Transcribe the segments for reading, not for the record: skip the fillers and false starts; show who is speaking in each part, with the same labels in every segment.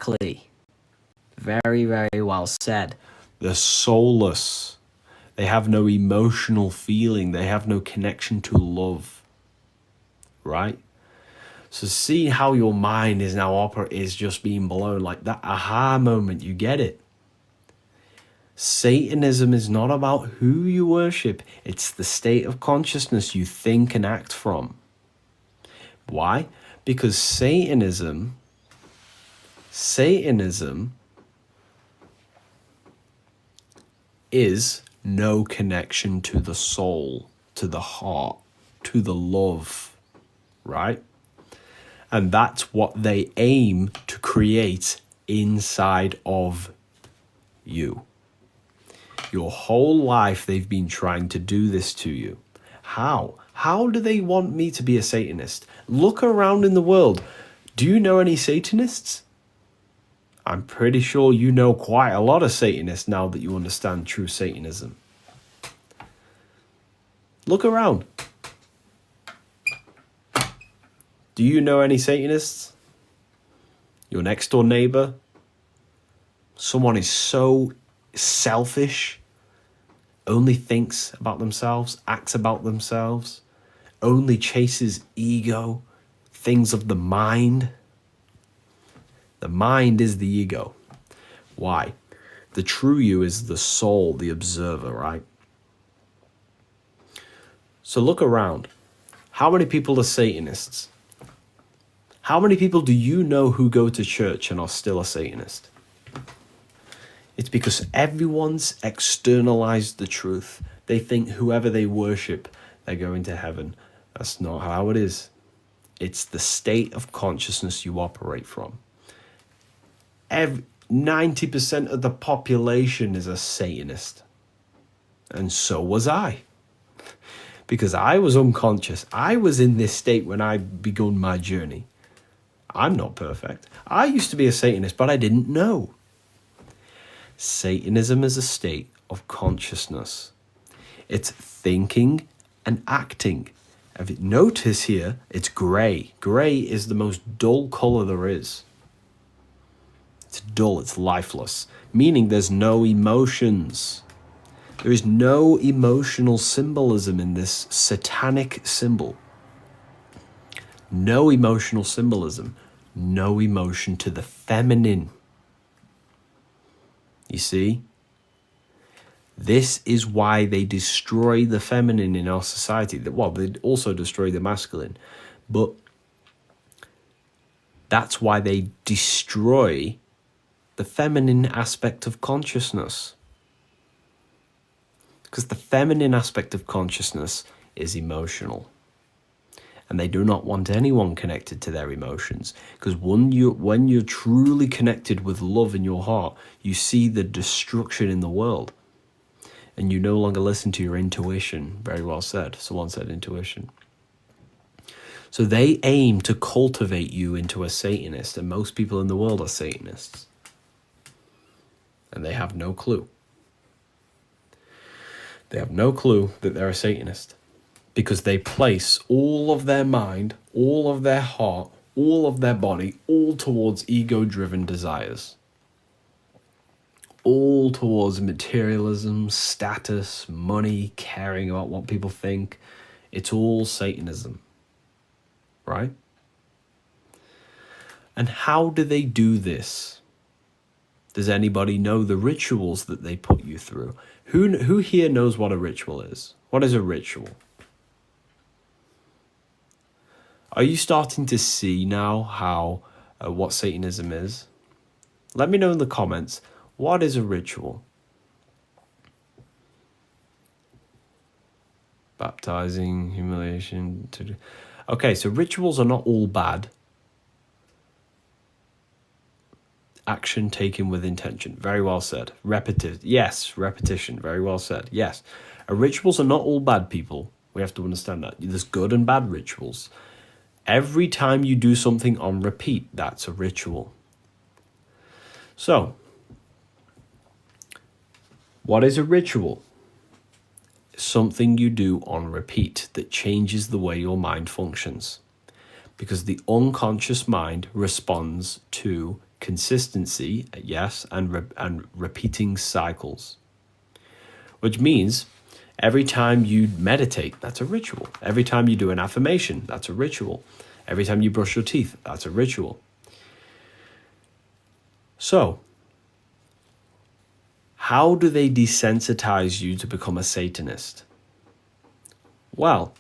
Speaker 1: Exactly. Very, very well said.
Speaker 2: They're soulless. They have no emotional feeling. They have no connection to love. Right? So see how your mind is now is just being blown, like that aha moment, you get it. Satanism is not about who you worship, it's the state of consciousness you think and act from. Why? Because Satanism is no connection to the soul, to the heart, to the love, right? And that's what they aim to create inside of you. Your whole life they've been trying to do this to you. How? How do they want me to be a Satanist? Look around in the world. Do you know any Satanists? I'm pretty sure you know quite a lot of Satanists now that you understand true Satanism. Look around. Do you know any Satanists? Your next door neighbor? Someone is so selfish, only thinks about themselves, acts about themselves, only chases ego, things of the mind. The mind is the ego. Why? The true you is the soul, the observer, right? So look around. How many people are Satanists? How many people do you know who go to church and are still a Satanist? It's because everyone's externalized the truth. They think whoever they worship, they're going to heaven. That's not how it is. It's the state of consciousness you operate from. 90% of the population is a Satanist. And so was I. Because I was unconscious. I was in this state when I begun my journey. I'm not perfect. I used to be a Satanist, but I didn't know. Satanism is a state of consciousness. It's thinking and acting. If you notice here, it's grey. Grey is the most dull color there is. It's dull, it's lifeless, meaning there's no emotions. There is no emotional symbolism in this satanic symbol. No emotional symbolism. No emotion to the feminine. You see? This is why they destroy the feminine in our society. Well, they also destroy the masculine. But that's why they destroy the feminine aspect of consciousness. Because the feminine aspect of consciousness is emotional. And they do not want anyone connected to their emotions. Because when you're truly connected with love in your heart, you see the destruction in the world. And you no longer listen to your intuition. Very well said. Someone said intuition. So they aim to cultivate you into a Satanist. And most people in the world are Satanists. And they have no clue. They have no clue that they're a Satanist. Because they place all of their mind, all of their heart, all of their body, all towards ego-driven desires. All towards materialism, status, money, caring about what people think. It's all Satanism. Right? And how do they do this? Does anybody know the rituals that they put you through? Who here knows what a ritual is? What is a ritual? Are you starting to see now how what Satanism is? Let me know in the comments. What is a ritual? Baptizing, humiliation. Okay, so rituals are not all bad. Action taken with intention. Very well said. Yes, repetition. Very well said. Yes. Rituals are not all bad, people. We have to understand that. There's good and bad rituals. Every time you do something on repeat, that's a ritual. So, what is a ritual? Something you do on repeat that changes the way your mind functions. Because the unconscious mind responds to consistency, yes, and repeating cycles. Which means every time you meditate, that's a ritual. Every time you do an affirmation, that's a ritual. Every time you brush your teeth, that's a ritual. So, how do they desensitize you to become a Satanist? Well,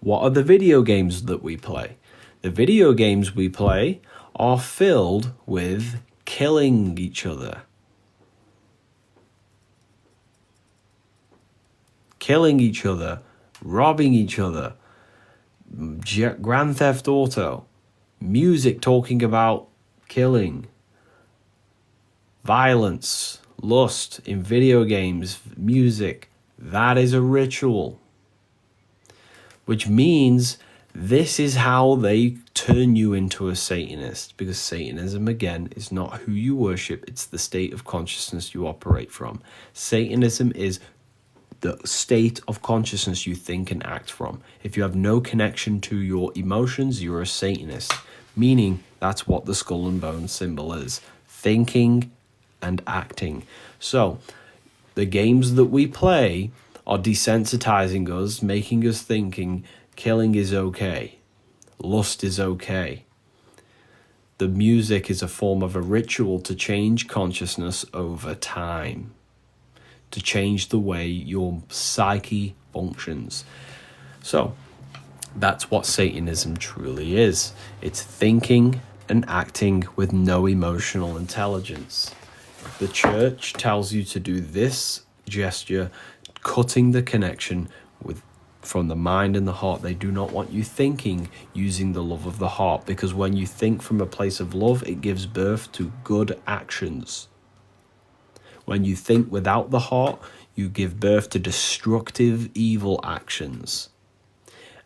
Speaker 2: what are the video games that we play? The video games we play are filled with killing each other. Killing each other, robbing each other, Grand Theft Auto, music talking about killing, violence, lust in video games, music. That is a ritual. Which means this is how they turn you into a Satanist, because Satanism, again, is not who you worship, it's the state of consciousness you operate from. Satanism is the state of consciousness you think and act from. If you have no connection to your emotions, you're a Satanist, meaning that's what the skull and bones symbol is, thinking and acting. So the games that we play are desensitizing us, making us thinking killing is okay, lust is okay. The music is a form of a ritual to change consciousness over time, to change the way your psyche functions. So that's what Satanism truly is. It's thinking and acting with no emotional intelligence. The church tells you to do this gesture, cutting the connection from the mind and the heart. They do not want you thinking using the love of the heart, because when you think from a place of love, it gives birth to good actions. When you think without the heart, you give birth to destructive, evil actions.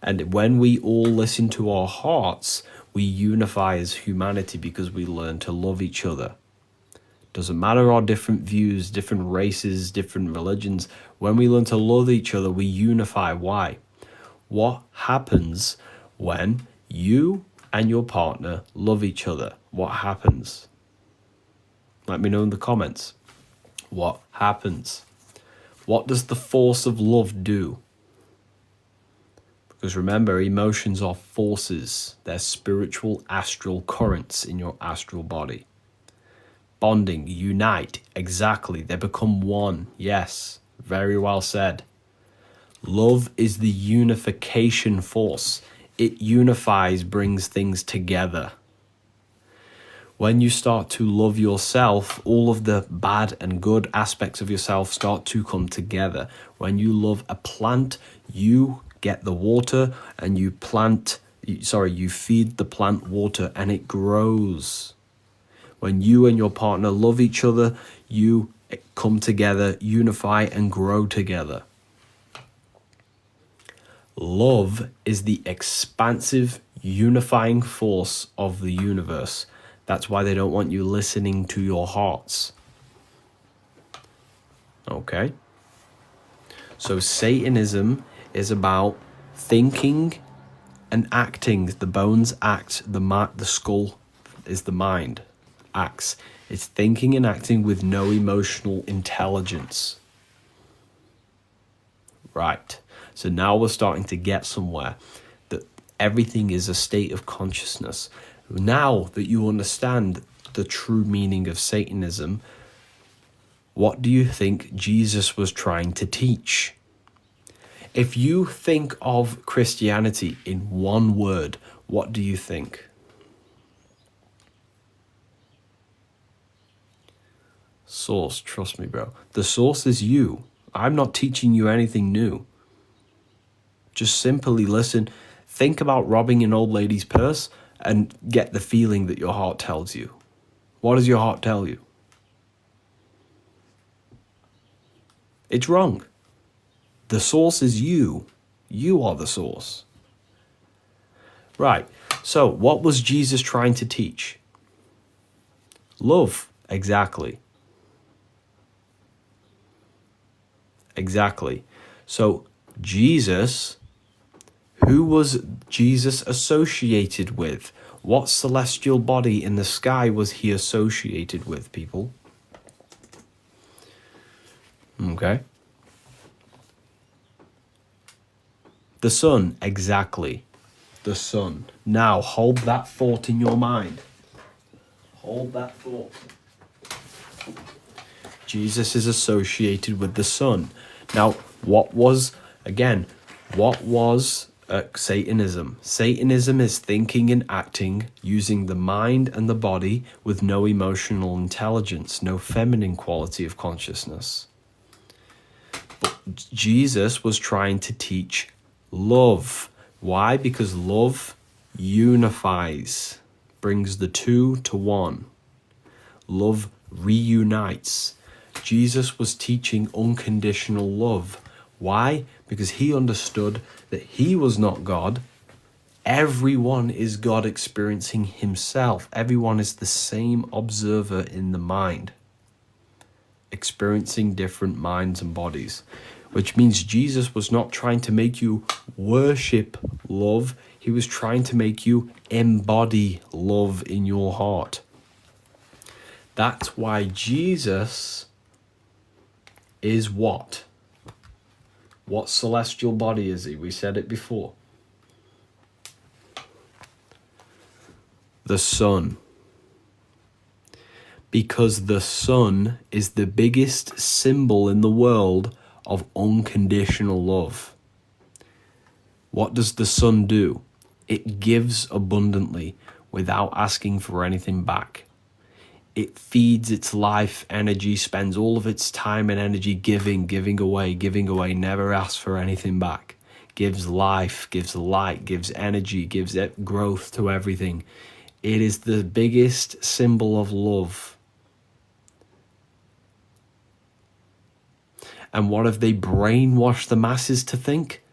Speaker 2: And when we all listen to our hearts, we unify as humanity because we learn to love each other. Doesn't matter our different views, different races, different religions. When we learn to love each other, we unify. Why? What happens when you and your partner love each other? What happens? Let me know in the comments. What happens? What does the force of love do? Because remember, emotions are forces. They're spiritual astral currents in your astral body. Bonding, unite, exactly. They become one. Yes, very well said. Love is the unification force. It unifies, brings things together. When you start to love yourself, all of the bad and good aspects of yourself start to come together. When you love a plant, you get the water and you feed the plant water and it grows. When you and your partner love each other, you come together, unify, and grow together. Love is the expansive, unifying force of the universe. That's why they don't want you listening to your hearts. Okay? So Satanism is about thinking and acting. The bones act, the skull is the mind. Acts. It's thinking and acting with no emotional intelligence. Right. So now we're starting to get somewhere, that everything is a state of consciousness. Now that you understand the true meaning of Satanism, what do you think Jesus was trying to teach? If you think of Christianity in one word, what do you think? Source, trust me, bro. The source is you. I'm not teaching you anything new. Just simply listen, think about robbing an old lady's purse and get the feeling that your heart tells you. What does your heart tell you? It's wrong. The source is you. You are the source. Right. So what was Jesus trying to teach? Love. Exactly. Exactly. So Jesus, who was Jesus associated with? What celestial body in the sky was he associated with, people? Okay. The sun, exactly. The sun. Now, hold that thought in your mind. Hold that thought. Jesus is associated with the sun. Now, what was Satanism? Satanism is thinking and acting using the mind and the body with no emotional intelligence, no feminine quality of consciousness. But Jesus was trying to teach love. Why? Because love unifies, brings the two to one. Love reunites. Jesus was teaching unconditional love. Why? Because he understood that he was not God. Everyone is God experiencing himself. Everyone is the same observer in the mind, experiencing different minds and bodies, which means Jesus was not trying to make you worship love. He was trying to make you embody love in your heart. That's why Jesus is what? What celestial body is he? We said it before. The sun. Because the sun is the biggest symbol in the world of unconditional love. What does the sun do? It gives abundantly without asking for anything back. It feeds its life energy, spends all of its time and energy giving away, never asks for anything back. Gives life, gives light, gives energy, gives growth to everything. It is the biggest symbol of love. And what have they brainwashed the masses to think?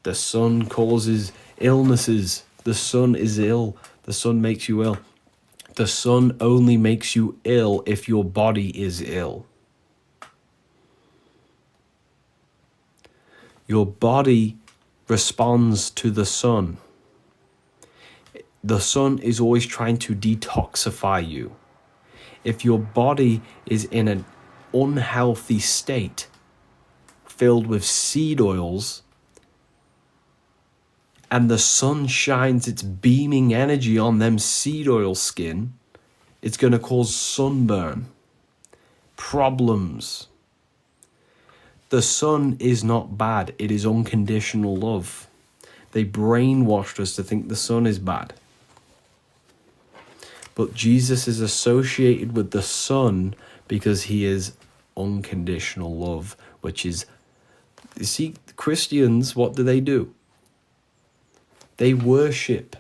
Speaker 2: The sun causes illnesses. The sun is ill. The sun makes you ill. The sun only makes you ill if your body is ill. Your body responds to the sun. The sun is always trying to detoxify you. If your body is in an unhealthy state, filled with seed oils, and the sun shines its beaming energy on them seed oil skin, it's going to cause sunburn, problems. The sun is not bad. It is unconditional love. They brainwashed us to think the sun is bad. But Jesus is associated with the sun because he is unconditional love, which is, you see, Christians, what do? They worship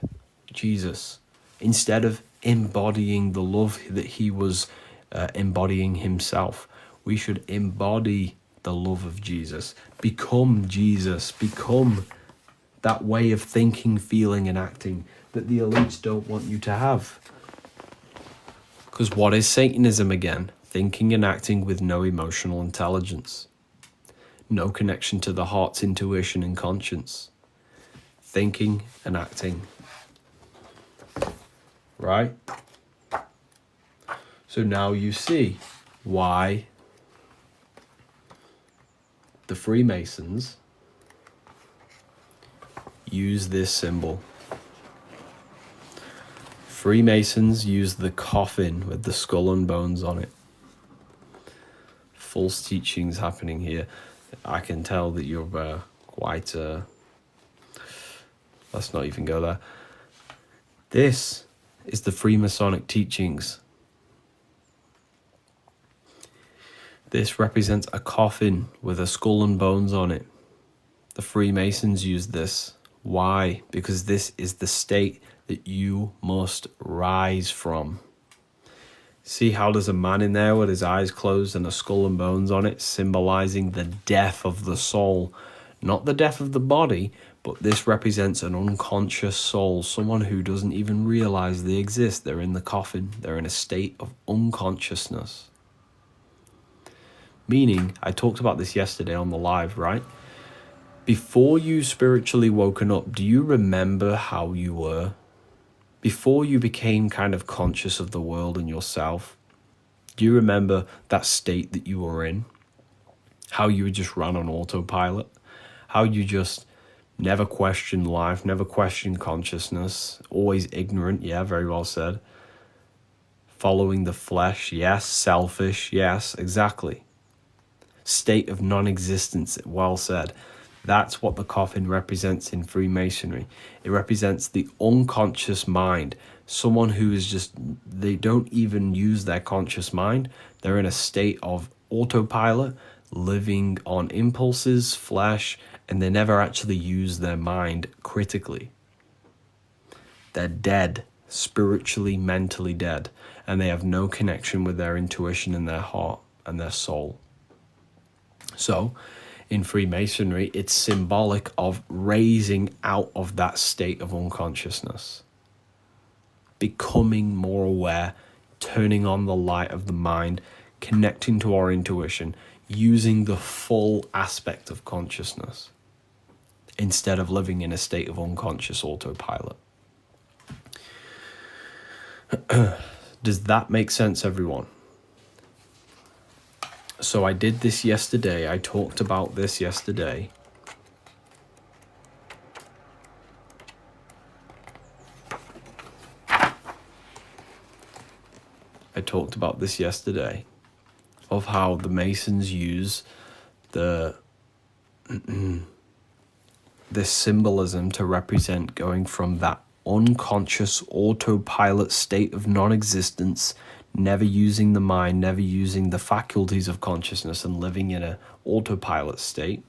Speaker 2: Jesus instead of embodying the love that he was embodying himself. We should embody the love of Jesus. Become Jesus. Become that way of thinking, feeling, and acting that the elites don't want you to have. Because what is Satanism again? Thinking and acting with no emotional intelligence. No connection to the heart's intuition and conscience. Thinking and acting. Right? So now you see why the Freemasons use this symbol. Freemasons use the coffin with the skull and bones on it. False teachings happening here. I can tell that you're quite... let's not even go there. This is the Freemasonic teachings. This represents a coffin with a skull and bones on it. The Freemasons use this. Why? Because this is the state that you must rise from. See how there's a man in there with his eyes closed and a skull and bones on it, symbolizing the death of the soul. Not the death of the body, but this represents an unconscious soul, someone who doesn't even realize they exist. They're in the coffin. They're in a state of unconsciousness. Meaning, I talked about this yesterday on the live, right? Before you spiritually woken up, do you remember how you were? before you became kind of conscious of the world and yourself, do you remember that state that you were in? How you would just run on autopilot? How you just never questioned life, never questioned consciousness, always ignorant, yeah, very well said. Following the flesh, yes. Selfish, yes, exactly. State of non-existence, well said. That's what the coffin represents in Freemasonry. It represents the unconscious mind. Someone who is just, they don't even use their conscious mind. They're in a state of autopilot, living on impulses, flesh, and they never actually use their mind critically. They're dead, spiritually, mentally dead, and they have no connection with their intuition and their heart and their soul. So, in Freemasonry, it's symbolic of raising out of that state of unconsciousness, becoming more aware, turning on the light of the mind, connecting to our intuition, using the full aspect of consciousness instead of living in a state of unconscious autopilot. Does that make sense, everyone? So I did this yesterday. I talked about this yesterday. Of how the Masons use this symbolism to represent going from that unconscious autopilot state of non-existence, never using the mind, never using the faculties of consciousness, and living in an autopilot state,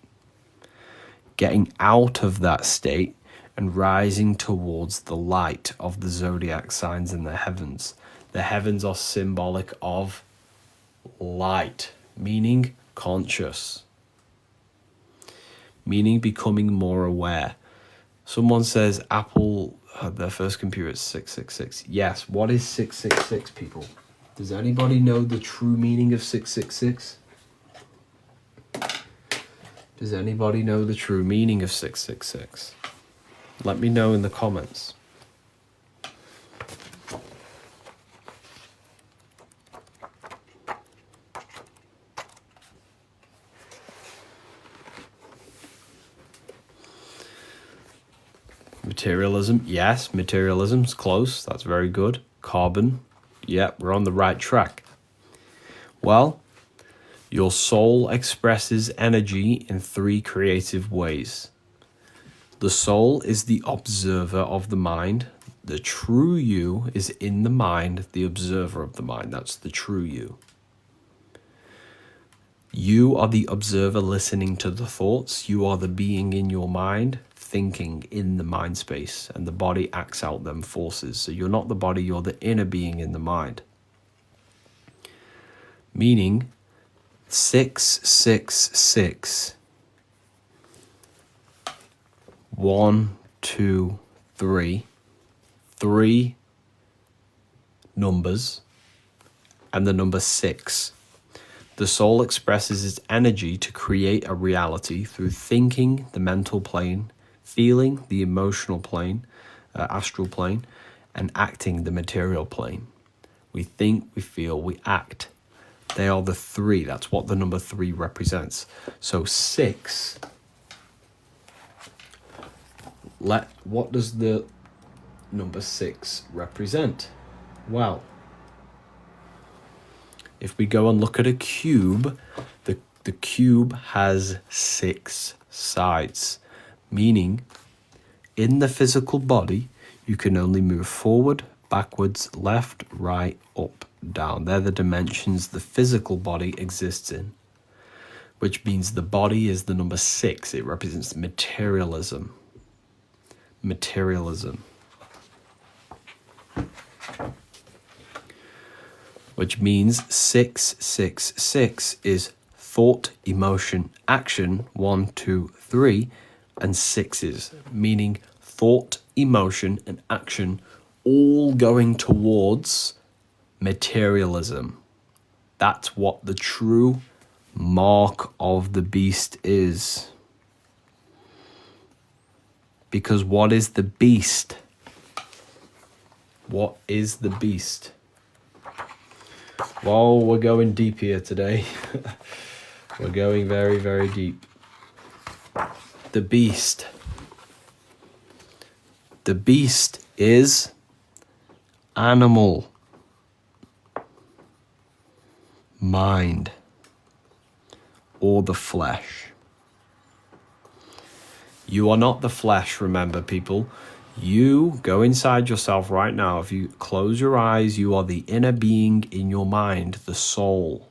Speaker 2: getting out of that state and rising towards the light of the zodiac signs in the heavens. The heavens are symbolic of light, meaning conscious, meaning becoming more aware. Someone says Apple, their first computer is 666. Yes, what is 666, people? Does anybody know the true meaning of 666? Does anybody know the true meaning of 666? Let me know in the comments. Materialism, yes, materialism's close. That's very good. Carbon, yeah, we're on the right track. Well, your soul expresses energy in 3 creative ways. The soul is the observer of the mind. The true you is in the mind, the observer of the mind. That's the true you. You are the observer listening to the thoughts. You are the being in your mind, thinking in the mind space, and the body acts out them forces. So you're not the body, you're the inner being in the mind. Meaning 666, 1, 2, 3, 3 numbers, and the number 6. The soul expresses its energy to create a reality through thinking, the mental plane, feeling, the emotional plane, astral plane, and acting, the material plane. We think, we feel, we act. They are the 3. That's what the number 3 represents. So 6. What does the number 6 represent? Well, if we go and look at a cube, the cube has 6 sides, meaning in the physical body, you can only move forward, backwards, left, right, up, down. They're the dimensions the physical body exists in, which means the body is the number 6. It represents materialism. Materialism. Which means 666 is thought, emotion, action, 1, 2, 3, and 6s, meaning thought, emotion, and action all going towards materialism. That's what the true mark of the beast is. Because what is the beast? What is the beast? Whoa, we're going deep here today. We're going very, very deep. The beast. The beast is animal, mind, or the flesh. You are not the flesh, remember, people. You go inside yourself right now. If you close your eyes, you are the inner being in your mind, the soul.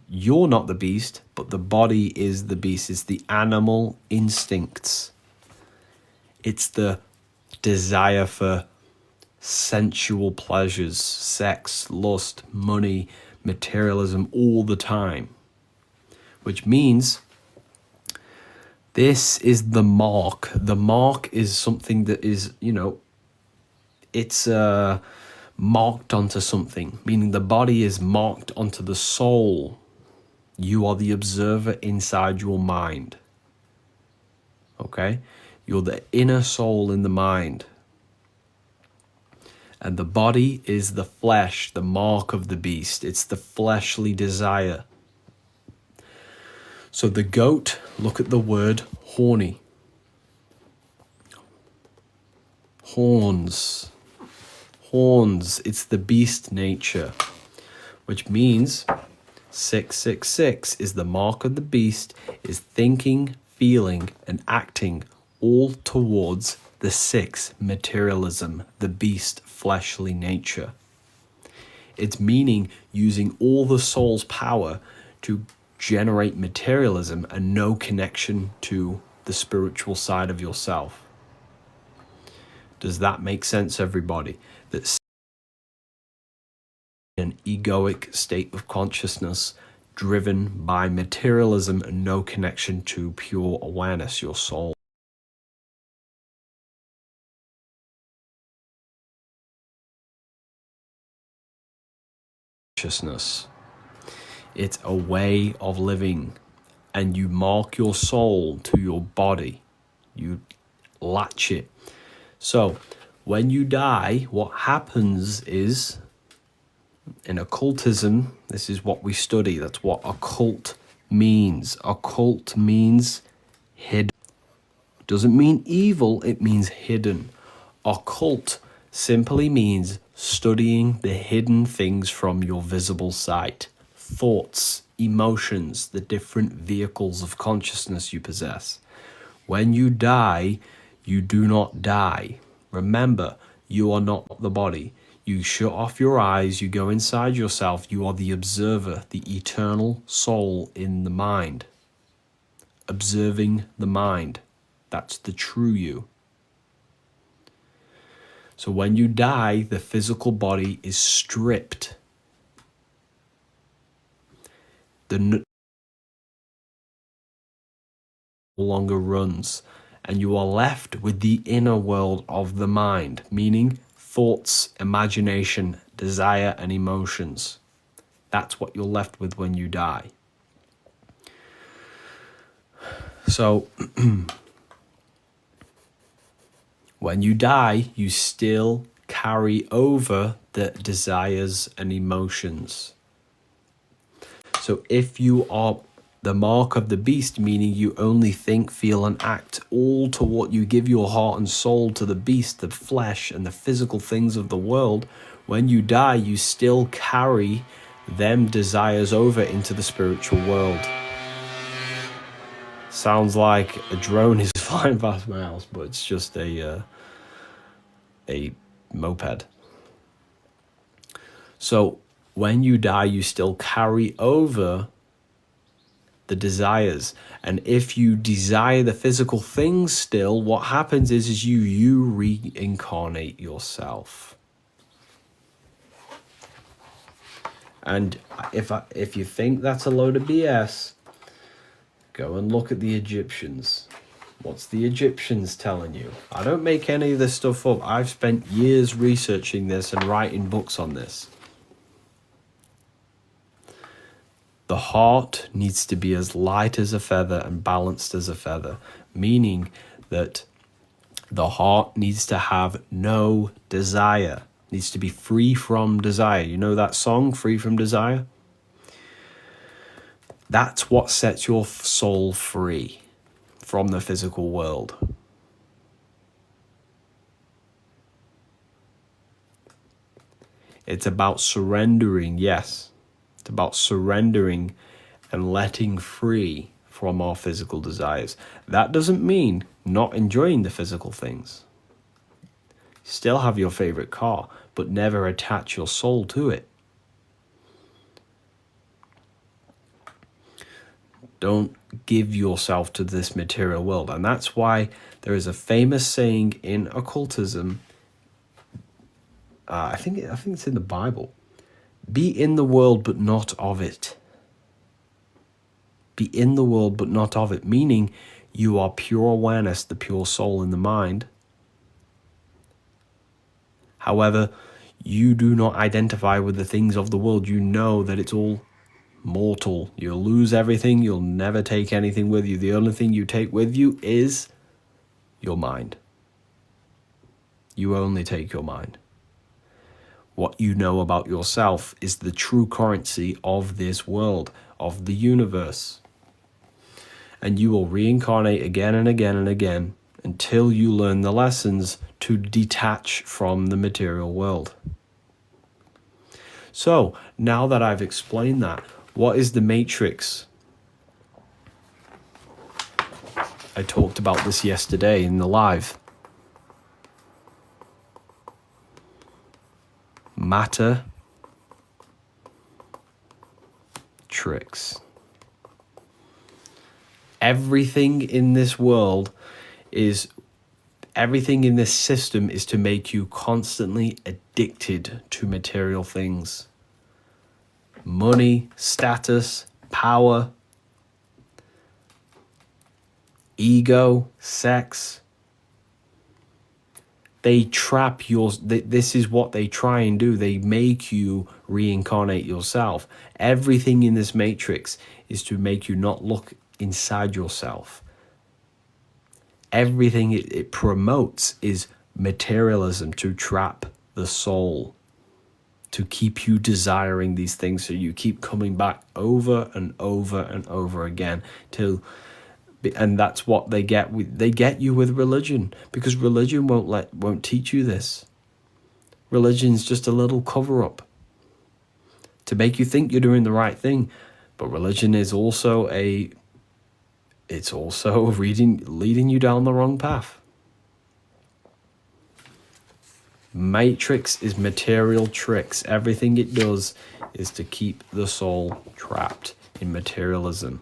Speaker 2: You're not the beast, but the body is the beast. It's the animal instincts. It's the desire for sensual pleasures, sex, lust, money, materialism all the time. Which means this is the mark. The mark is something that is, it's marked onto something, meaning the body is marked onto the soul. You are the observer inside your mind. Okay? You're the inner soul in the mind. And the body is the flesh, the mark of the beast. It's the fleshly desire. So the goat, look at the word horny. Horns. Horns. It's the beast nature. Which means 666 is the mark of the beast, is thinking, feeling, and acting all towards the 6, materialism, the beast fleshly nature. It's meaning using all the soul's power to generate materialism and no connection to the spiritual side of yourself. Does that make sense, everybody? That's an egoic state of consciousness driven by materialism and no connection to pure awareness, your soul. Consciousness. It's a way of living, and you mark your soul to your body. You latch it. So when you die, what happens is, in occultism, this is what we study. That's what occult means. Occult means hidden. It doesn't mean evil, it means hidden. Occult simply means studying the hidden things from your visible sight. Thoughts, emotions, the different vehicles of consciousness you possess. When you die, you do not die. Remember, you are not the body. You shut off your eyes, you go inside yourself, you are the observer, the eternal soul in the mind. Observing the mind. That's the true you. So when you die, the physical body is stripped. The no longer runs, and you are left with the inner world of the mind, meaning thoughts, imagination, desire, and emotions. That's what you're left with when you die. So, when you die, you still carry over the desires and emotions. So if you are the mark of the beast, meaning you only think, feel, and act all to what you give your heart and soul to the beast, the flesh, and the physical things of the world, when you die, you still carry them desires over into the spiritual world. Sounds like a drone is flying past my house, but it's just a moped. So when you die, you still carry over the desires. And if you desire the physical things still, what happens is you reincarnate yourself. And if you think that's a load of BS, go and look at the Egyptians. What's the Egyptians telling you? I don't make any of this stuff up. I've spent years researching this and writing books on this. The heart needs to be as light as a feather and balanced as a feather, meaning that The heart needs to have no desire, needs to be free from desire. You know that song, Free from Desire? That's what sets your soul free from the physical world. It's about surrendering, yes. It's about surrendering and letting free from our physical desires. That doesn't mean not enjoying the physical things. Still have your favorite car, but never attach your soul to it. Don't give yourself to this material world. And that's why there is a famous saying in occultism, I think it's in the Bible. Be in the world, but not of it. Be in the world, but not of it. Meaning, you are pure awareness, the pure soul in the mind. However, you do not identify with the things of the world. You know that it's all mortal. You'll lose everything. You'll never take anything with you. The only thing you take with you is your mind. You only take your mind. What you know about yourself is the true currency of this world, of the universe. And you will reincarnate again and again and again until you learn the lessons to detach from the material world. So, now that I've explained that, what is the matrix? I talked about this yesterday in the live. Matter tricks. Everything in this world is, everything in this system is to make you constantly addicted to material things. Money, status, power, ego, sex. They trap this is what they try and do. They make you reincarnate yourself. Everything in this matrix is to make you not look inside yourself. Everything it promotes is materialism, to trap the soul, to keep you desiring these things, so you keep coming back over and over and over again and that's what they get you with religion, because religion won't teach you this. Religion's just a little cover-up to make you think you're doing the right thing. But religion is also leading you down the wrong path. Matrix is material tricks. Everything it does is to keep the soul trapped in materialism.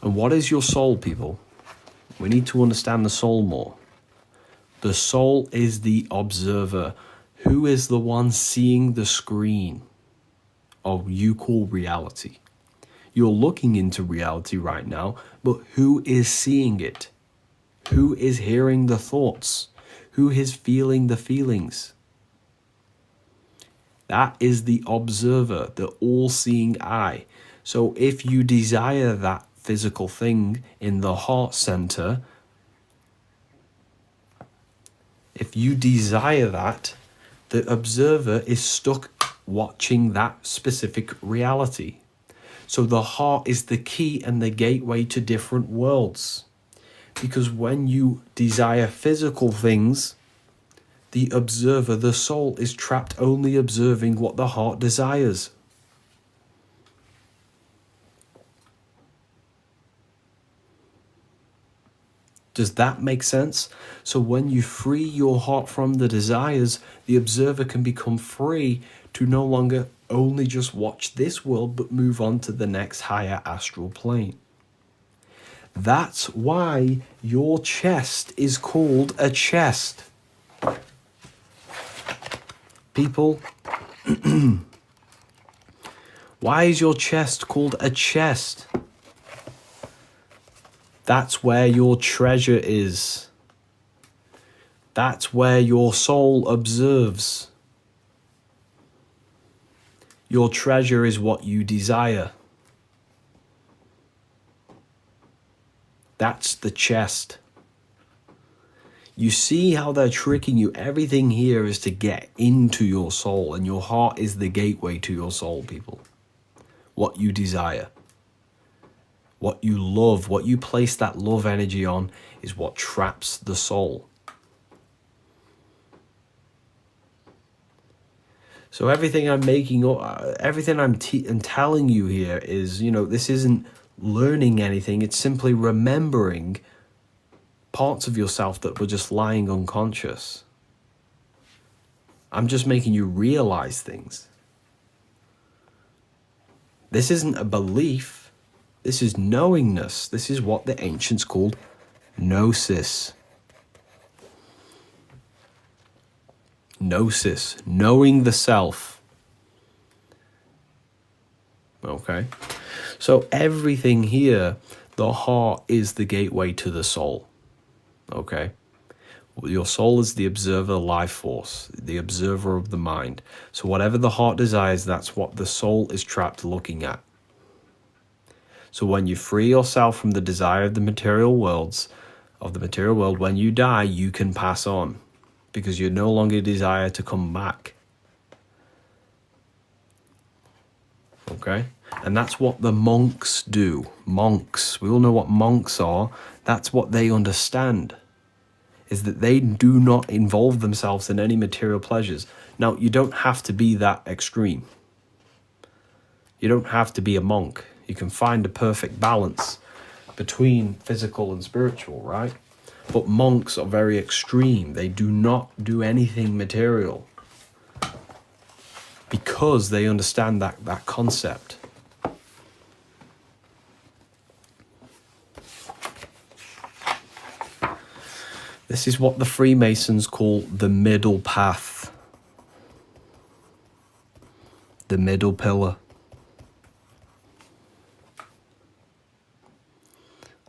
Speaker 2: And what is your soul, people? We need to understand the soul more. The soul is the observer. Who is the one seeing the screen of you call reality? You're looking into reality right now, but who is seeing it? Who is hearing the thoughts? Who is feeling the feelings? That is the observer, the all-seeing eye. So if you desire that physical thing in the heart center, if you desire that, the observer is stuck watching that specific reality. So the heart is the key and the gateway to different worlds. Because when you desire physical things, the observer, the soul, is trapped only observing what the heart desires. Does that make sense? So when you free your heart from the desires, the observer can become free to no longer only just watch this world, but move on to the next higher astral plane. That's why your chest is called a chest. People, why is your chest called a chest? That's where your treasure is. That's where your soul observes. Your treasure is what you desire. That's the chest. You see how they're tricking you. Everything here is to get into your soul, and your heart is the gateway to your soul, people. What you desire, what you love, what you place that love energy on is what traps the soul. So everything I'm making up, everything I'm telling you here is, this isn't learning anything. It's simply remembering parts of yourself that were just lying unconscious. I'm just making you realize things. This isn't a belief. This is knowingness. This is what the ancients called gnosis. Gnosis, knowing the self. Okay, so everything here, the heart is the gateway to the soul. Okay, your soul is the observer life force, the observer of the mind. So whatever the heart desires, that's what the soul is trapped looking at. So when you free yourself from the desire of the material world, when you die, you can pass on, because you no longer desire to come back. Okay? And that's what the monks do. Monks, we all know what monks are. That's what they understand, is that they do not involve themselves in any material pleasures. Now, you don't have to be that extreme. You don't have to be a monk. You can find a perfect balance between physical and spiritual, right? But monks are very extreme. They do not do anything material because they understand that concept. This is what the Freemasons call the middle path, the middle pillar.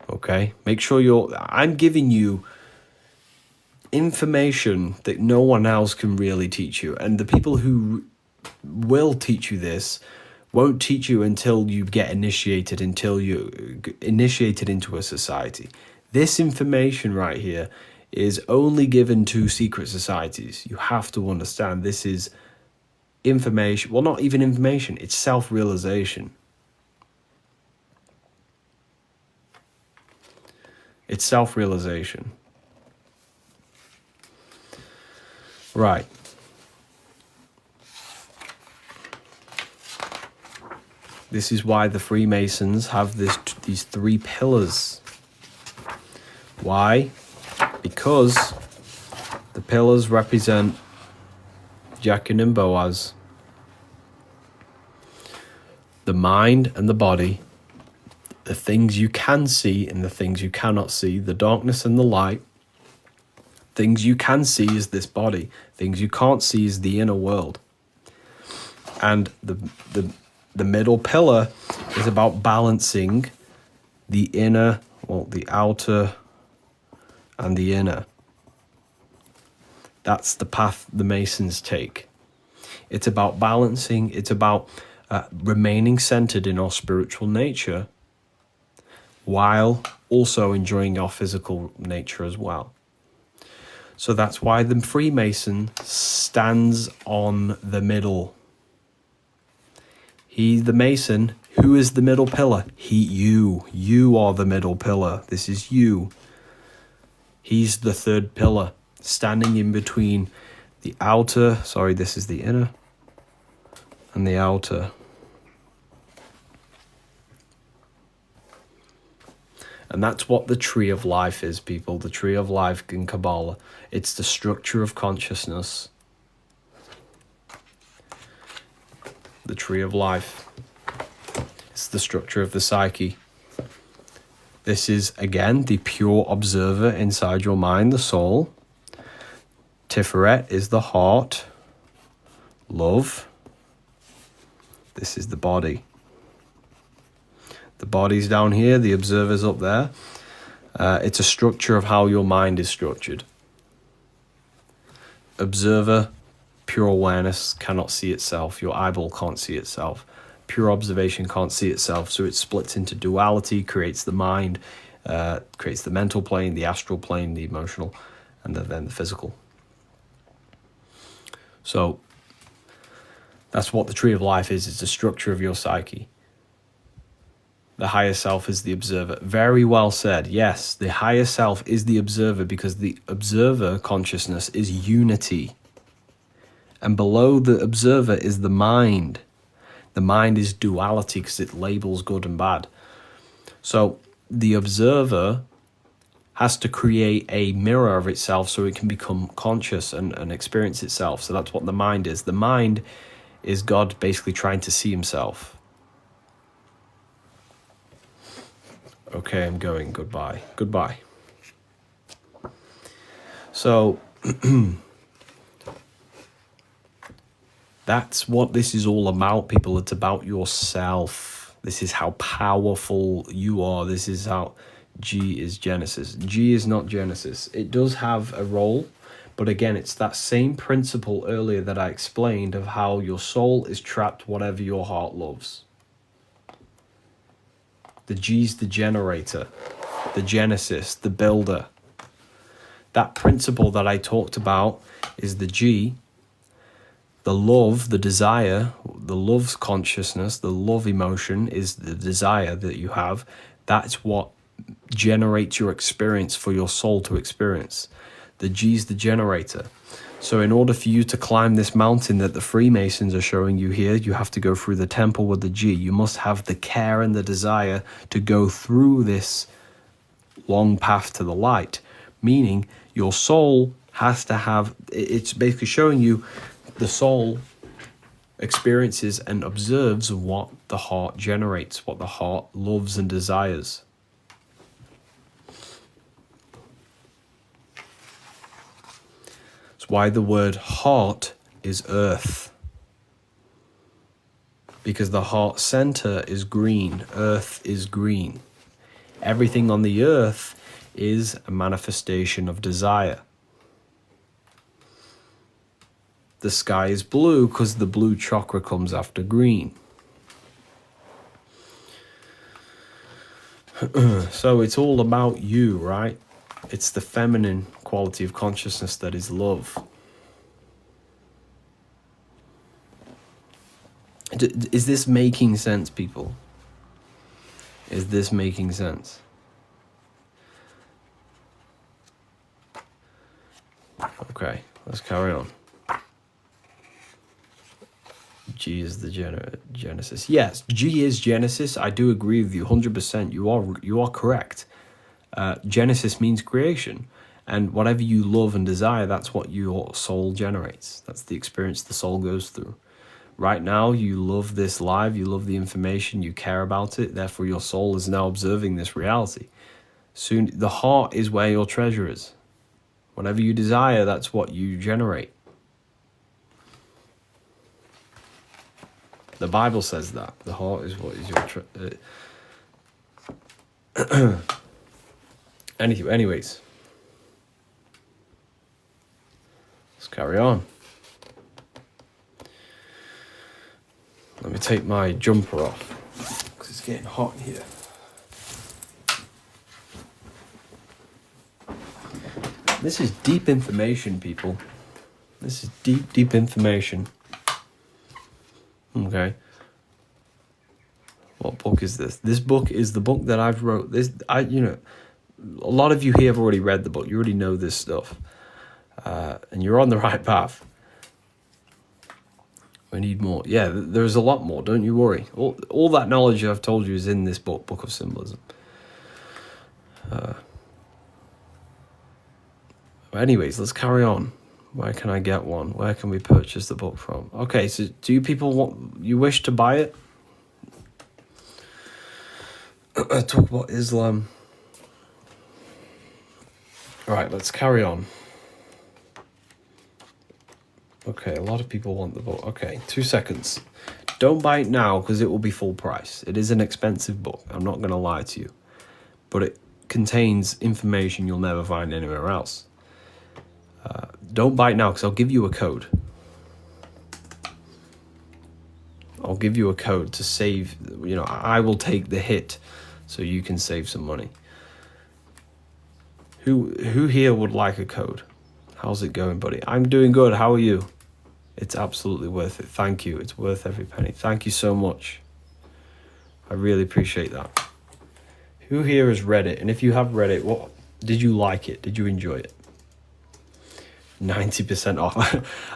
Speaker 2: Okay, make sure I'm giving you information that no one else can really teach you. And the people who will teach you this won't teach you until you get initiated, until you initiated into a society. This information right here is only given to secret societies. You have to understand this is information. Well, not even information. It's self-realization. It's self-realization. Right. This is why the Freemasons have these three pillars. Why? Because the pillars represent Jachin and Boaz, the mind and the body, the things you can see and the things you cannot see, the darkness and the light. Things you can see is this body. Things you can't see is the inner world. And the middle pillar is about balancing the inner, the outer and the inner. That's the path the Masons take. It's about balancing. It's about remaining centered in our spiritual nature while also enjoying our physical nature as well. So that's why the Freemason stands on the middle. He's the Mason. Who is the middle pillar? You are the middle pillar. This is you. He's the third pillar, standing in between the outer, this is the inner, and the outer. And that's what the tree of life is, people. The tree of life in Kabbalah. It's the structure of consciousness. The tree of life. It's the structure of the psyche. This is, again, the pure observer inside your mind, the soul. Tiferet is the heart. Love. This is the body. The body's down here, the observer's up there. It's a structure of how your mind is structured. Observer, pure awareness, cannot see itself. Your eyeball can't see itself. Pure observation can't see itself, so it splits into duality, creates the mind, creates the mental plane, the astral plane, the emotional, and then the physical. So that's what the tree of life is. It's the structure of your psyche. The higher self is the observer. Very well said. Yes, the higher self is the observer, because the observer consciousness is unity. And below the observer is the mind. The mind is duality because it labels good and bad. So the observer has to create a mirror of itself so it can become conscious and experience itself. So that's what the mind is. The mind is God basically trying to see himself. Okay, I'm going. Goodbye. Goodbye. So that's what this is all about, people. It's about yourself. This is how powerful you are. This is how G is Genesis. G is not Genesis. It does have a role, but again, it's that same principle earlier that I explained of how your soul is trapped whatever your heart loves. The G's the generator, the Genesis, the builder. That principle that I talked about is the G. The love, the desire, the love consciousness, the love emotion is the desire that you have. That's what generates your experience for your soul to experience. The G's the generator. So in order for you to climb this mountain that the Freemasons are showing you here, you have to go through the temple with the G. You must have the care and the desire to go through this long path to the light. Meaning your soul has to have, it's basically showing you the soul experiences and observes what the heart generates, what the heart loves and desires. It's why the word heart is earth. Because the heart center is green. Earth is green. Everything on the earth is a manifestation of desire. The sky is blue because the blue chakra comes after green. So it's all about you, right? It's the feminine quality of consciousness that is love. Is this making sense, people? Is this making sense? Okay, let's carry on. G is the Genesis. Yes, G is Genesis. I do agree with you 100%. You are correct. Genesis means creation. And whatever you love and desire, that's what your soul generates. That's the experience the soul goes through. Right now, you love this live, you love the information, you care about it. Therefore, your soul is now observing this reality. Soon, the heart is where your treasure is. Whatever you desire, that's what you generate. The Bible says that. The heart is what is your anyways. Let's carry on. Let me take my jumper off, because it's getting hot in here. This is deep information, people. This is deep information. Okay. What book is this? This book is the book that I've wrote. A lot of you here have already read the book. You already know this stuff. And you're on the right path. We need more. Yeah, there's a lot more. Don't you worry. All that knowledge I've told you is in this book, Book of Symbolism. Anyways, let's carry on. Where can I get one? Where can we purchase the book from? Okay, so do you people wish to buy it? Talk about Islam. All right, let's carry on. Okay, a lot of people want the book. Okay, 2 seconds. Don't buy it now because it will be full price. It is an expensive book. I'm not going to lie to you. But it contains information you'll never find anywhere else. Don't buy it now because I'll give you a code. I'll give you a code to save. I will take the hit so you can save some money. Who here would like a code? How's it going, buddy? I'm doing good. How are you? It's absolutely worth it. Thank you. It's worth every penny. Thank you so much. I really appreciate that. Who here has read it? And if you have read it, what did you like it? Did you enjoy it? 90% off.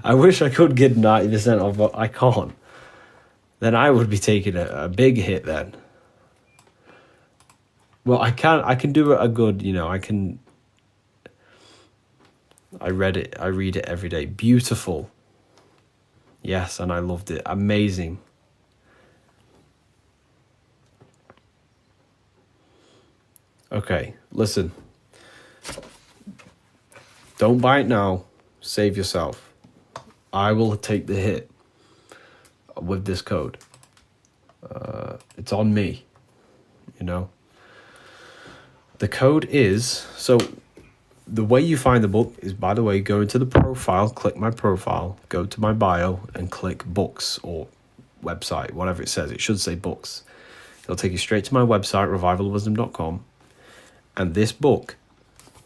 Speaker 2: I wish I could get 90% off, but I can't. Then I would be taking a big hit then. Well, I can do it a good, I read it. I read it every day. Beautiful. Yes, and I loved it. Amazing. Okay, listen. Don't buy it now. Save yourself. I will take the hit with this code. It's on me, The code is, so the way you find the book is, by the way, go into the profile, click my profile, go to my bio and click books or website, whatever it says. It should say books. It'll take you straight to my website, revivalwisdom.com. And this book,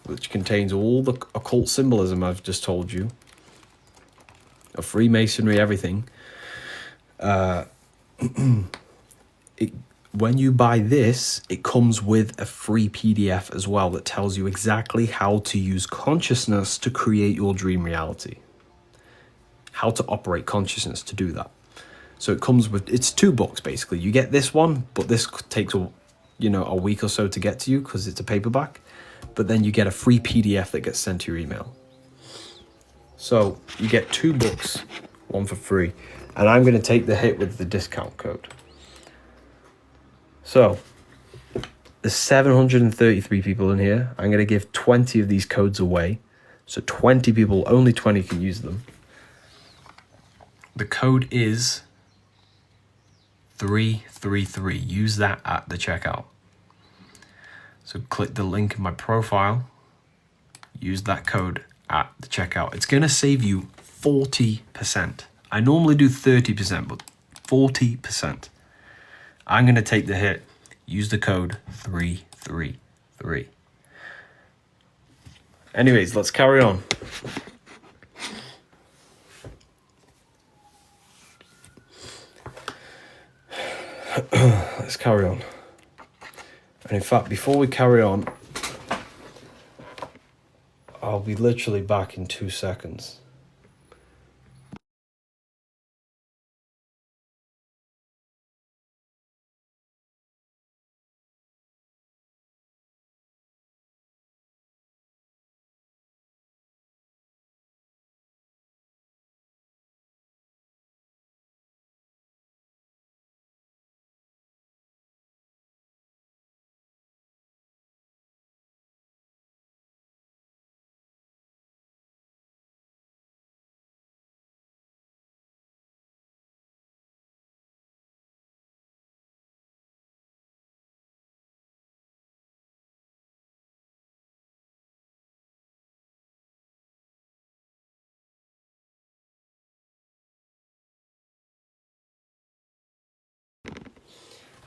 Speaker 2: which contains all the occult symbolism I've just told you, of Freemasonry, everything, when you buy this, it comes with a free PDF as well that tells you exactly how to use consciousness to create your dream reality. How to operate consciousness to do that. So it comes with, it's 2 books basically. You get this one, but this takes a week or so to get to you because it's a paperback. But then you get a free PDF that gets sent to your email. So you get 2 books, one for free. And I'm going to take the hit with the discount code. So there's 733 people in here. I'm going to give 20 of these codes away. So 20 people, only 20 can use them. The code is 333. Use that at the checkout. So click the link in my profile. Use that code at the checkout. It's going to save you 40%. I normally do 30%, but 40%. I'm going to take the hit. Use the code 333. Anyways, let's carry on. Let's carry on. And in fact, before we carry on, I'll be literally back in 2 seconds.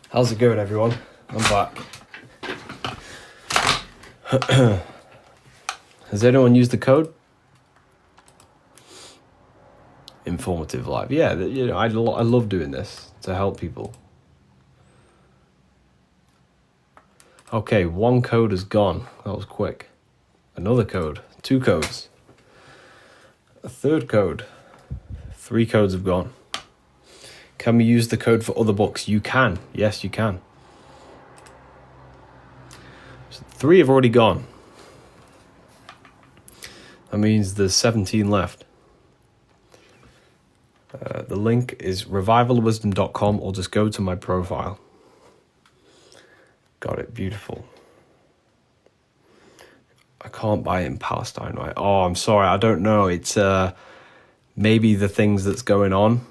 Speaker 2: How's it going, everyone? I'm back. Has anyone used the code? Informative Live. Yeah, I love doing this to help people. Okay, 1 code is gone. That was quick. Another code. 2 codes. A 3rd code. 3 codes have gone. Can we use the code for other books? You can. Yes, you can. So 3 have already gone. That means there's 17 left. The link is revivalwisdom.com, or just go to my profile. Got it. Beautiful. I can't buy it in Palestine, right? Oh, I'm sorry. I don't know. It's maybe the things that's going on.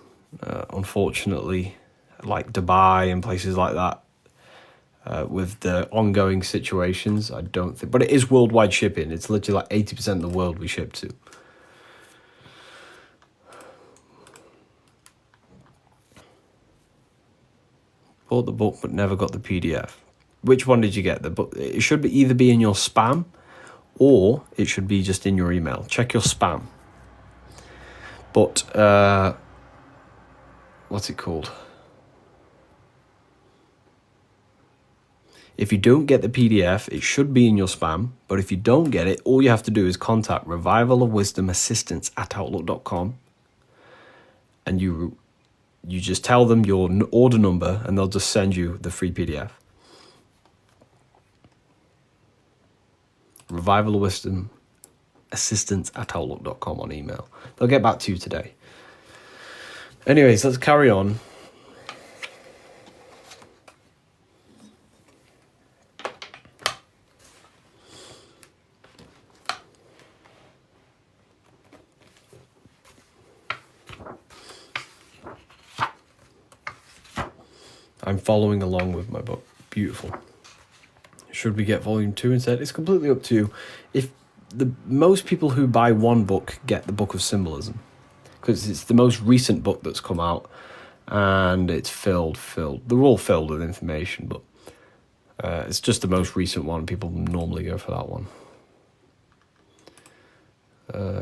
Speaker 2: Unfortunately, like Dubai and places like that, with the ongoing situations, I don't think, but it is worldwide shipping. It's literally like 80% of the world we ship to. Bought the book but never got the PDF. Which one did you get? The book. It should either be in your spam or it should be just in your email. Check your spam. But, what's it called? If you don't get the PDF, it should be in your spam. But if you don't get it, all you have to do is contact Revival of Wisdom Assistance at outlook.com. And you just tell them your order number and they'll just send you the free PDF. Revival of Wisdom Assistance at outlook.com on email. They'll get back to you today. Anyways, let's carry on. I'm following along with my book. Beautiful. Should we get volume 2 instead? It's completely up to you. If most people who buy one book get the Book of Symbolism, because it's the most recent book that's come out, and it's filled. They're all filled with information, but it's just the most recent one. People normally go for that one.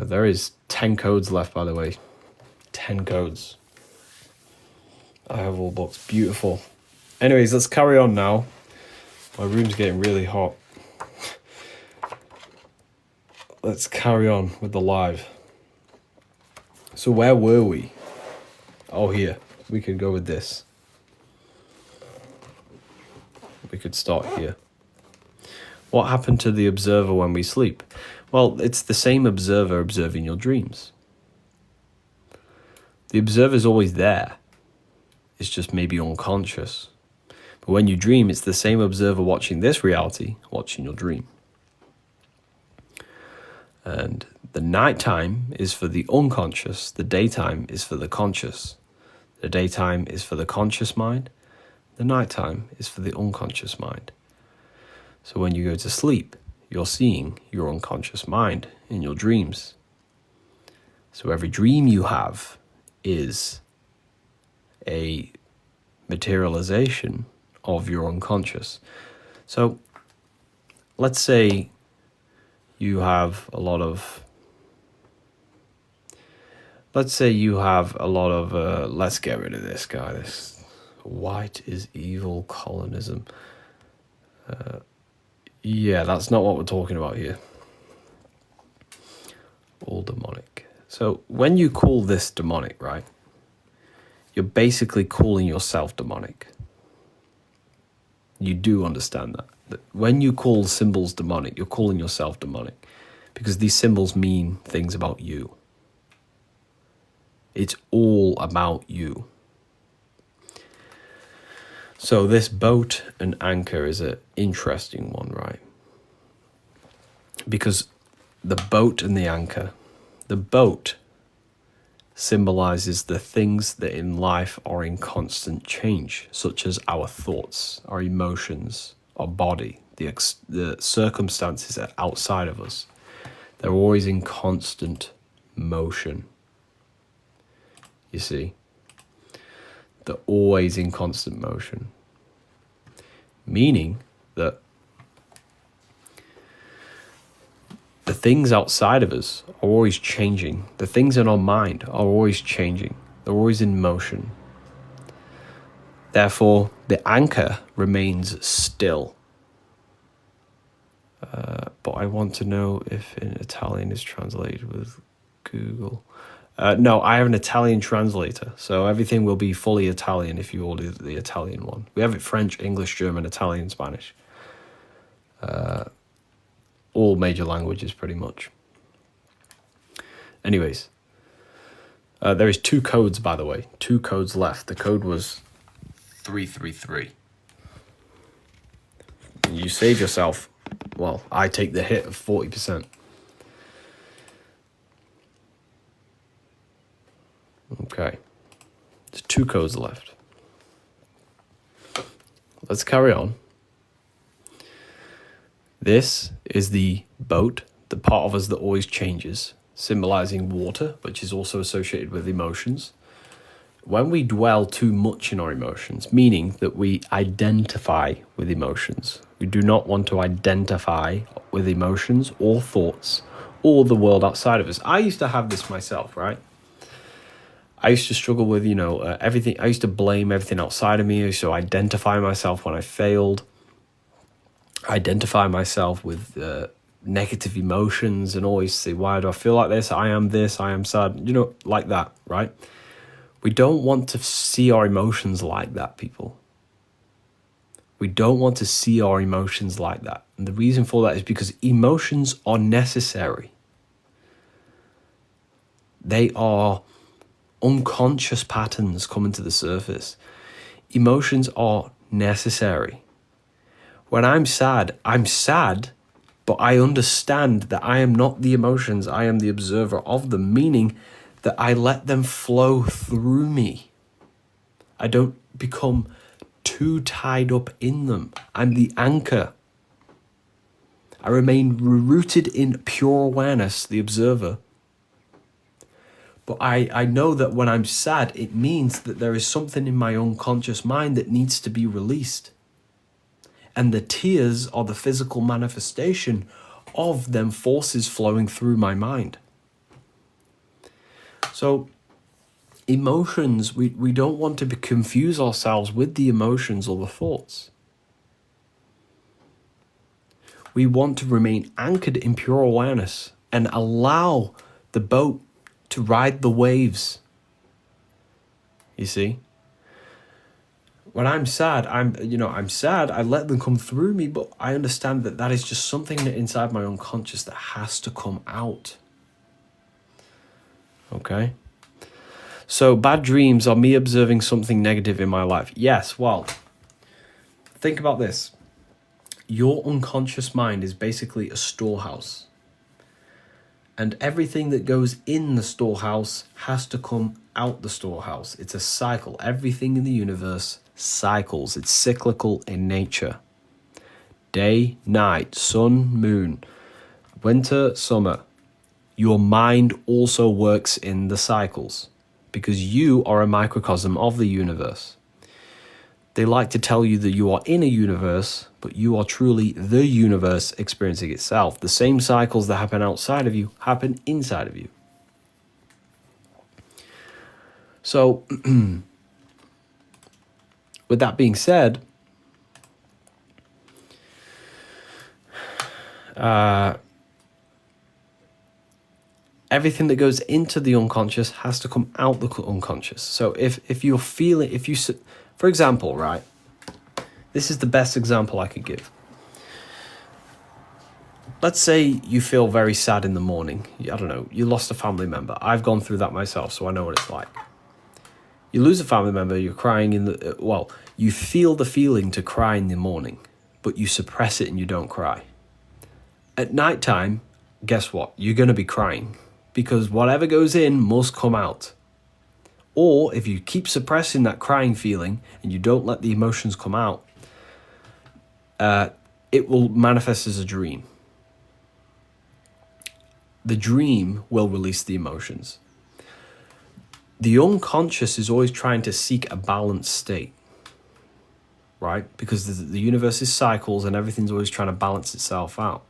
Speaker 2: There is 10 codes left, by the way. 10 codes. I have all books. Beautiful. Anyways, let's carry on now. My room's getting really hot. Let's carry on with the live. So where were we? Oh, here. We could go with this. We could start here. What happened to the observer when we sleep? Well, it's the same observer observing your dreams. The observer's always there. It's just maybe unconscious. But when you dream, it's the same observer watching this reality, watching your dream. And the nighttime is for the unconscious. The daytime is for the conscious. The daytime is for the conscious mind. The nighttime is for the unconscious mind. So when you go to sleep, you're seeing your unconscious mind in your dreams. So every dream you have is a materialization of your unconscious. So let's say you have a lot of let's get rid of this guy, this white is evil colonism. Yeah, that's not what we're talking about here. All demonic. So when you call this demonic, right, you're basically calling yourself demonic. You do understand that when you call symbols demonic, you're calling yourself demonic, because these symbols mean things about you. It's all about you. So this boat and anchor is an interesting one, right? Because the boat and the anchor, the boat symbolizes the things that in life are in constant change, such as our thoughts, our emotions, our body, the circumstances outside of us. They're always in constant motion. You see? They're always in constant motion. Meaning that the things outside of us are always changing. The things in our mind are always changing. They're always in motion. Therefore, the anchor remains still. But I want to know if in Italian is translated with Google. No, I have an Italian translator, so everything will be fully Italian if you order the Italian one. We have it French, English, German, Italian, Spanish. All major languages, pretty much. Anyways, there is 2 codes, by the way. 2 codes left. The code was 333. You save yourself. Well, I take the hit of 40%. Okay. There's 2 codes left. Let's carry on. This is the boat, the part of us that always changes, symbolizing water, which is also associated with emotions. When we dwell too much in our emotions, meaning that we identify with emotions, we do not want to identify with emotions or thoughts or the world outside of us. I used to have this myself, right? I used to struggle with, everything. I used to blame everything outside of me. I used to identify myself when I failed, identify myself with negative emotions, and always say, why do I feel like this? I am sad, like that, right? We don't want to see our emotions like that, people. We don't want to see our emotions like that. And the reason for that is because emotions are necessary. They are unconscious patterns coming to the surface. Emotions are necessary. When I'm sad, but I understand that I am not the emotions, I am the observer of them, meaning that I let them flow through me. I don't become too tied up in them. I'm the anchor. I remain rooted in pure awareness, the observer. But I know that when I'm sad, it means that there is something in my unconscious mind that needs to be released. And the tears are the physical manifestation of them forces flowing through my mind. So emotions, we don't want to confuse ourselves with the emotions or the thoughts. We want to remain anchored in pure awareness and allow the boat to ride the waves. You see? When I'm sad, I'm sad, I let them come through me, but I understand that that is just something that inside my unconscious that has to come out. Okay? So bad dreams are me observing something negative in my life. Yes, well, think about this. Your unconscious mind is basically a storehouse. And everything that goes in the storehouse has to come out the storehouse. It's a cycle. Everything in the universe cycles. It's cyclical in nature. Day, night, sun, moon, winter, summer. Your mind also works in the cycles because you are a microcosm of the universe. They like to tell you that you are in a universe, but you are truly the universe experiencing itself. The same cycles that happen outside of you happen inside of you. So, with that being said, everything that goes into the unconscious has to come out the unconscious. So if you're feeling, for example, right, this is the best example I could give. Let's say you feel very sad in the morning. I don't know, you lost a family member. I've gone through that myself, so I know what it's like. You lose a family member, you're crying you feel the feeling to cry in the morning, but you suppress it and you don't cry. At nighttime, guess what? You're going to be crying because whatever goes in must come out. Or if you keep suppressing that crying feeling and you don't let the emotions come out, it will manifest as a dream. The dream will release the emotions. The unconscious is always trying to seek a balanced state, right? Because the universe is cycles and everything's always trying to balance itself out.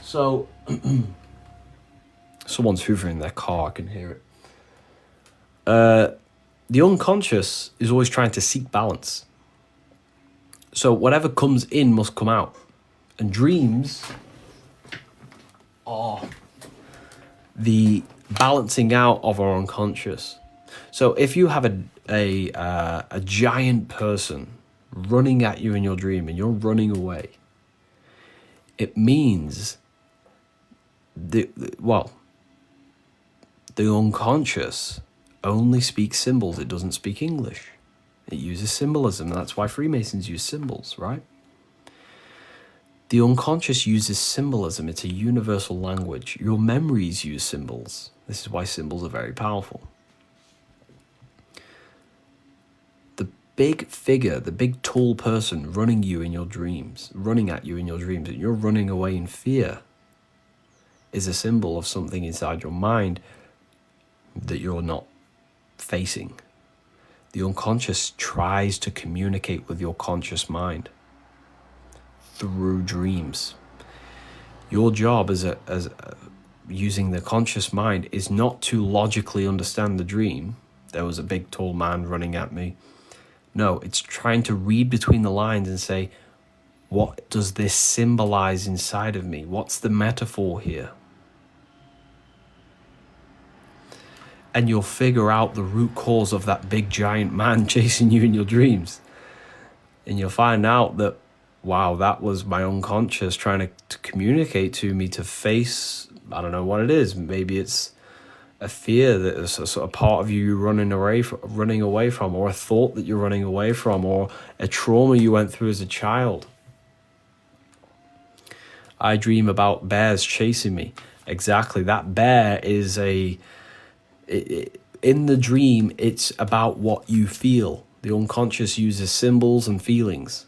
Speaker 2: So, someone's hoovering their car, I can hear it. The unconscious is always trying to seek balance. So whatever comes in must come out. And dreams are the balancing out of our unconscious. So if you have a giant person running at you in your dream and you're running away, it means the unconscious only speaks symbols. It doesn't speak English. It uses symbolism, and that's why Freemasons use symbols, right? The unconscious uses symbolism. It's a universal language. Your memories use symbols. This is why symbols are very powerful. The big figure, the big tall person running at you in your dreams, and you're running away in fear, is a symbol of something inside your mind that you're not facing. The unconscious tries to communicate with your conscious mind through dreams. Your job as using the conscious mind is not to logically understand the dream. There was a big tall man running at me. No, it's trying to read between the lines and say, what does this symbolize inside of me? What's the metaphor here? And you'll figure out the root cause of that big giant man chasing you in your dreams. And you'll find out that, wow, that was my unconscious trying to communicate to me to face, I don't know what it is. Maybe it's a fear that is a sort of part of you running away from, or a thought that you're running away from, or a trauma you went through as a child. I dream about bears chasing me. Exactly. That bear is in the dream, it's about what you feel. The unconscious uses symbols and feelings.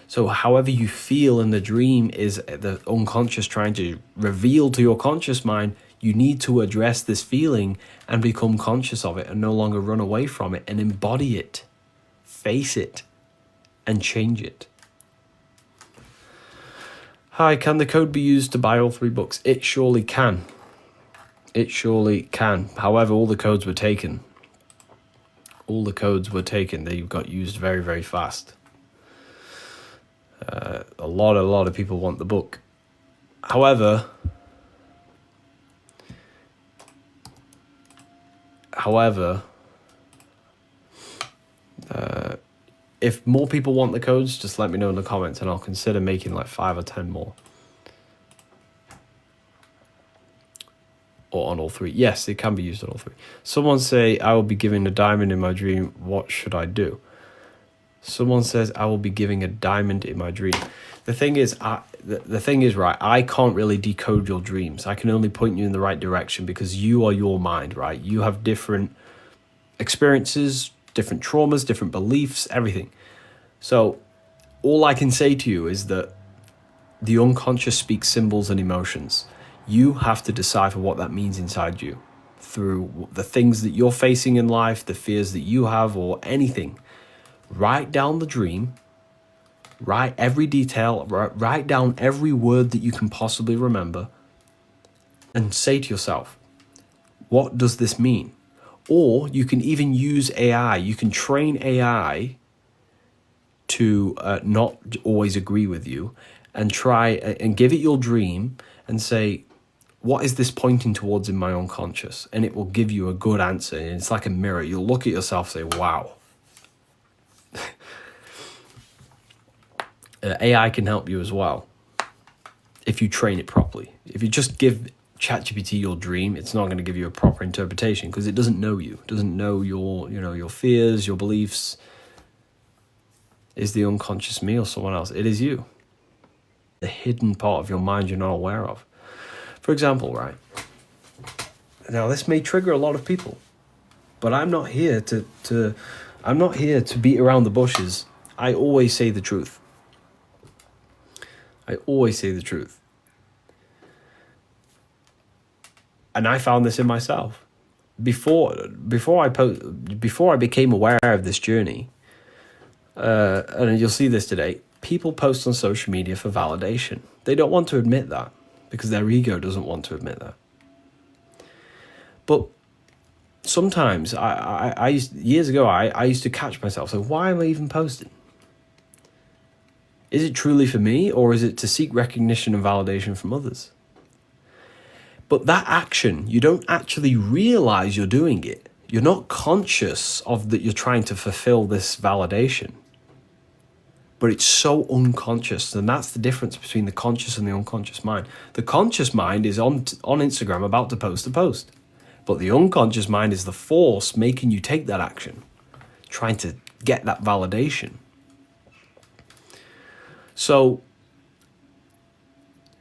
Speaker 2: So however you feel in the dream is the unconscious trying to reveal to your conscious mind, you need to address this feeling and become conscious of it and no longer run away from it and embody it, face it, and change it. Hi, can the code be used to buy all 3 books? It surely can. It surely can. However, all the codes were taken. They got used very, very fast. A lot of people want the book. However, if more people want the codes, just let me know in the comments and I'll consider making like 5 or 10 more. Or on all 3. Yes, it can be used on all 3. Someone say, I will be giving a diamond in my dream. What should I do? Someone says, I will be giving a diamond in my dream. The thing is, right, I can't really decode your dreams. I can only point you in the right direction because you are your mind, right? You have different experiences, different traumas, different beliefs, everything. So all I can say to you is that the unconscious speaks symbols and emotions. You have to decipher what that means inside you through the things that you're facing in life, the fears that you have, or anything. Write down the dream, write every detail, write down every word that you can possibly remember, and say to yourself, what does this mean? Or you can even use AI. You can train AI to not always agree with you and try and give it your dream and say, what is this pointing towards in my unconscious? And it will give you a good answer. And it's like a mirror. You'll look at yourself and say, wow. AI can help you as well if you train it properly. If you just give ChatGPT your dream, it's not going to give you a proper interpretation because it doesn't know you. It doesn't know your fears, your beliefs. Is the unconscious me or someone else? It is you. The hidden part of your mind you're not aware of. For example, right? Now this may trigger a lot of people, but I'm not here to beat around the bushes. I always say the truth. I always say the truth. And I found this in myself. Before I became aware of this journey, and you'll see this today, people post on social media for validation. They don't want to admit that because their ego doesn't want to admit that. But sometimes, years ago, I used to catch myself. So why am I even posting? Is it truly for me, or is it to seek recognition and validation from others? But that action, you don't actually realize you're doing it. You're not conscious of that you're trying to fulfill this validation. But it's so unconscious, and that's the difference between the conscious and the unconscious mind. The conscious mind is on Instagram about to post a post. But the unconscious mind is the force making you take that action, trying to get that validation. So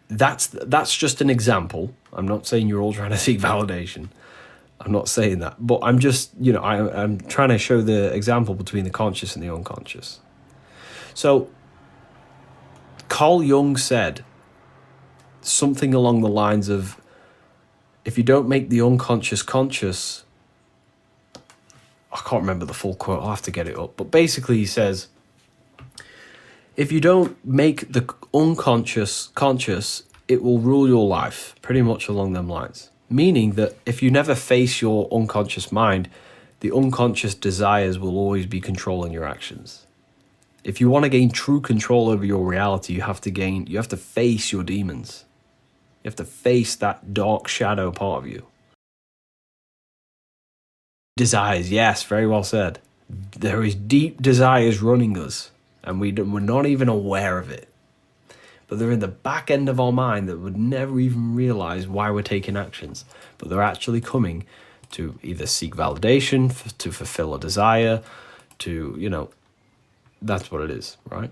Speaker 2: that's just an example. I'm not saying you're all trying to seek validation. I'm not saying that. But I'm just, I'm trying to show the example between the conscious and the unconscious. So Carl Jung said something along the lines of, if you don't make the unconscious conscious, I can't remember the full quote, I'll have to get it up. But basically he says, if you don't make the unconscious conscious, it will rule your life, pretty much along them lines. Meaning that if you never face your unconscious mind, the unconscious desires will always be controlling your actions. If you want to gain true control over your reality, you have to face your demons. You have to face that dark shadow part of you. Desires, yes, very well said. There is deep desires running us, and we're not even aware of it. But they're in the back end of our mind that would never even realize why we're taking actions. But they're actually coming to either seek validation, to fulfill a desire, to, that's what it is, right?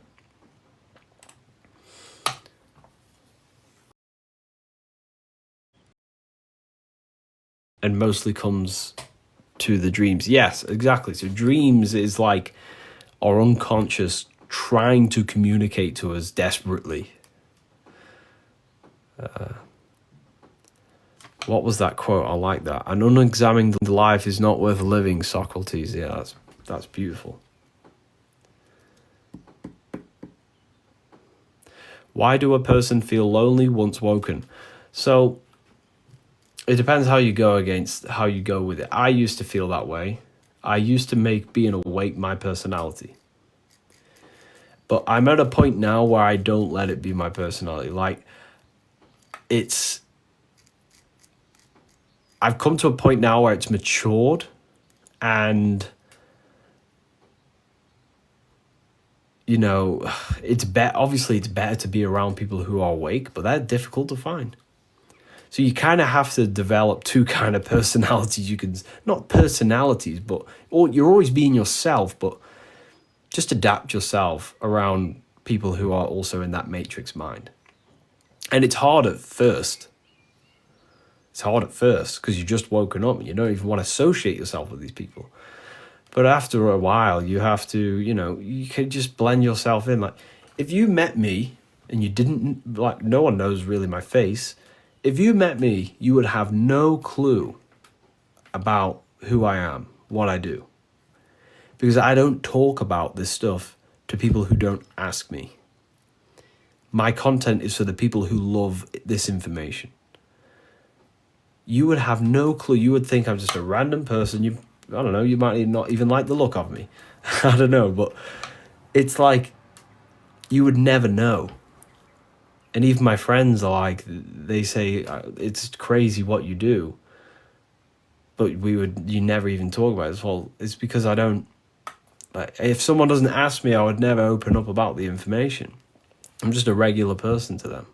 Speaker 2: And mostly comes to the dreams. Yes, exactly. So dreams is like our unconscious trying to communicate to us desperately. What was that quote? I like that. An unexamined life is not worth living, Socrates. Yeah, that's beautiful. Why do a person feel lonely once woken? So it depends how you go with it. I used to feel that way. I used to make being awake my personality. But I'm at a point now where I don't let it be my personality. Like, I've come to a point now where it's matured, and obviously it's better to be around people who are awake, but they're difficult to find. So you kind of have to develop two kind of personalities. Not personalities, but you're always being yourself, but just adapt yourself around people who are also in that matrix mind. And it's hard at first. Because you've just woken up and you don't even want to associate yourself with these people. But after a while, you have to, you can just blend yourself in. Like, if you met me and you didn't, like, no one knows really my face. If you met me, you would have no clue about who I am, what I do. Because I don't talk about this stuff to people who don't ask me. My content is for the people who love this information. You would have no clue. You would think I'm just a random person. I don't know, you might not even like the look of me. I don't know, but it's like you would never know. And even my friends are like, they say, it's crazy what you do. But you never even talk about it. Well, it's because I don't, like, if someone doesn't ask me, I would never open up about the information. I'm just a regular person to them.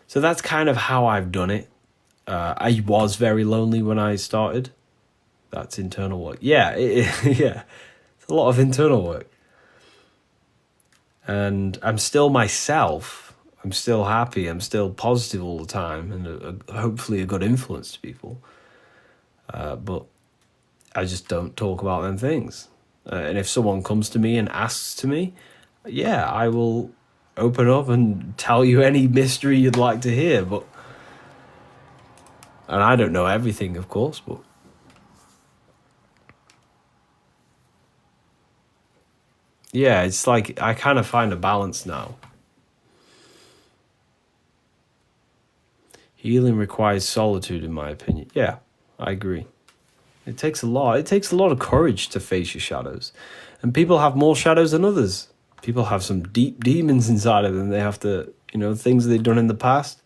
Speaker 2: So that's kind of how I've done it. I was very lonely when I started. That's internal work. Yeah, yeah. It's a lot of internal work. And I'm still myself. I'm still happy. I'm still positive all the time, and hopefully a good influence to people. But I just don't talk about them things. And if someone comes to me and asks to me, yeah, I will open up and tell you any mystery you'd like to hear. And I don't know everything, of course, but yeah, it's like I kind of find a balance now. Healing requires solitude, in my opinion. Yeah, I agree. It takes a lot. It takes a lot of courage to face your shadows. And people have more shadows than others. People have some deep demons inside of them. They have to, things they've done in the past.